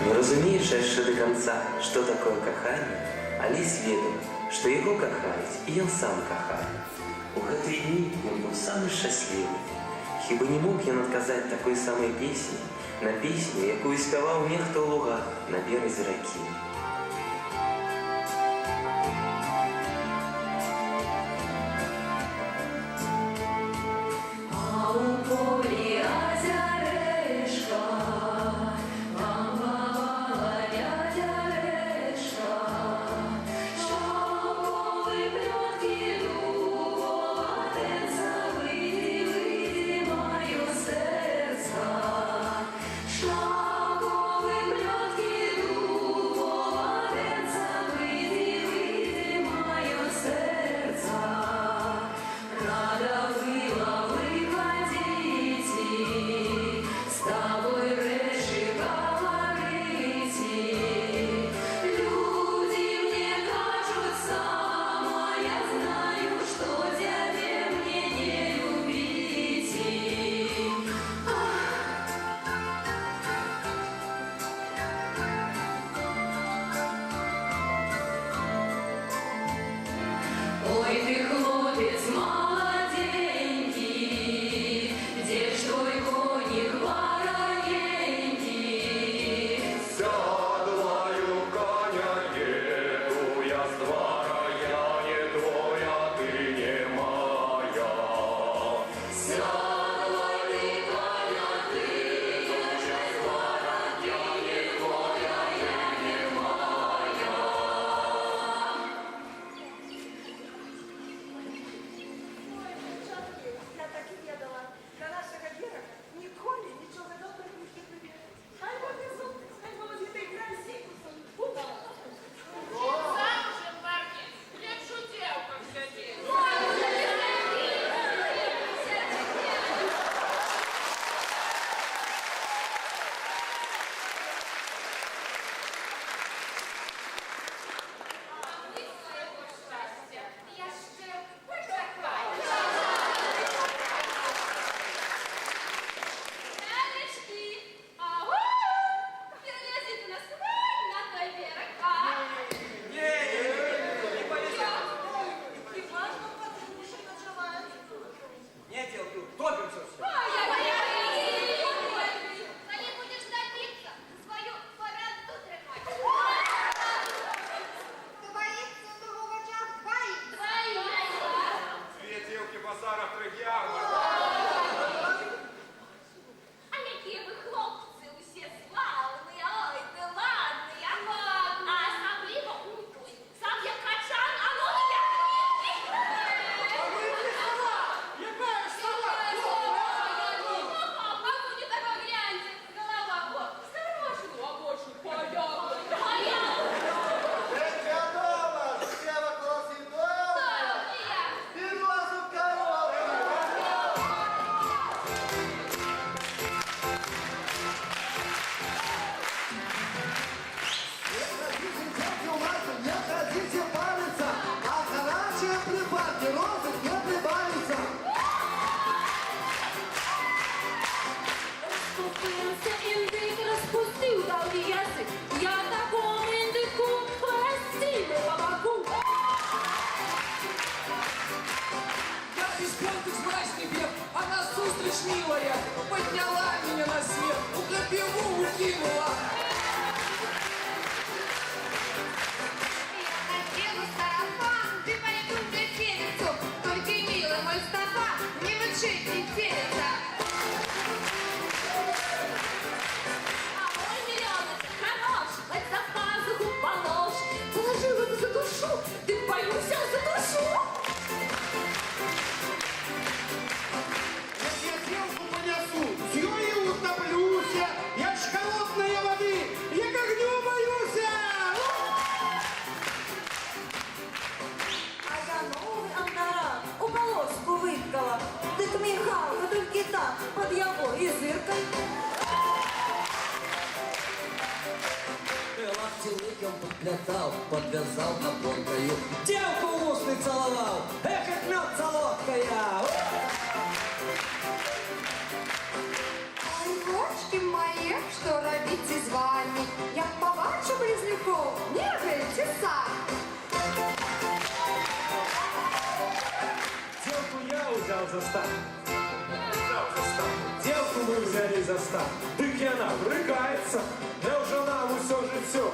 Не разумеючи ще до конца, що таке кохання, Аліс ведав, що його кохають, і він сам кохає. У гэты дні він був самий щасливий. Хіба не мог ён адказаць такой самой песні на песню, якую спяваў нехта ў лугах на беразе ракі. А у полі азярешка, мамала дядярешка, що коли пльотки дуватенца, вийди моє серце, що коли пльотки дуватенца, вийди моє серце, рада вила с тобой реши говорить. Люди мне кажутся, но я знаю, что тебе мне не любить. Ой, ты хлопец молоденький, где ж твой коник вороненький? Седлаю коня, еду я с двора, я не твоя, ты не моя. Седлай ты коня, ты уже с двора, я не твоя, я не моя. Ой, дівчатки, я так і ведала. До нашого Гера ніколи нічого доброго не прибіг. Хай вони зубки, хай вони грає сікусом. Замужем, парни, лет шутел, как сидит. А мы своего счастья, я ще почекаю. Рядочки, ау, перелезите на свой, на той берег, Не полезай. І важно, тому що наживають. Не делай, топимся все. Коли будеш напиться, свою бороду тримай. Хто боїться, того в очах двоїть. Две девки базара, три ярмарки. А які ви хлопці усі славні, ой, ти ладний, а особливо Утуй. Сам як качан, а ноги як нитки. Яка ж сама? А вы не такой гляньте, голова, вот, осторожно, а больше поехали. Ребята, села красивая, и глазу коровы. Не хотите париться, а горячие припадки розы не прибавится. Розступився індик, розпустив довгий язик. Я такому індику пластину по боку. Я из пятых мрачный бег, а насустреч милая подняла меня на свет, у копьеву укинула. Я надену сарафан, ты пойду в гостиницу. Только, милый мой Стафа, не мычи, не терется. А мой миллионочек хорош, хоть за пазуху положь. Положил его за душу, ты боюсь, за душу. Я девку понесу, с ёю утоплюсь. Я ж холодной воды, я к огню боюсь. А я новий ангара у полоску виткала. Так Михалка тільки так, під його і зиркой. Лапти лыком подплетал, подвязал опоркою, девку в усный целовал, эх, как мед солодкая. Ой, кошки мои, что робите з вами? Я за став. Девку мы взяли за став. Дык яна брыкаецца. Няўжо нам усё жыццё